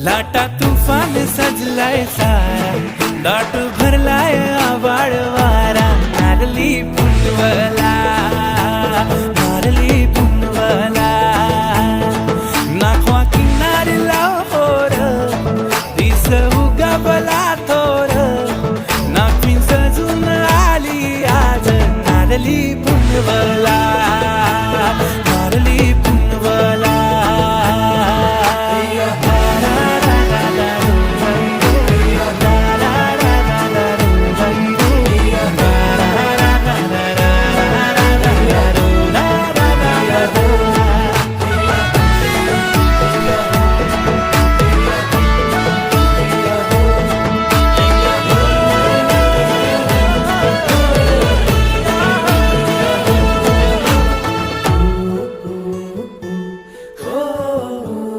लाटा तूफान सजलाय सारा, दाट भरलाय आबाळ वारा, मारली पुंडवला, मारली पुंडवला, नाखवा किनारीला हो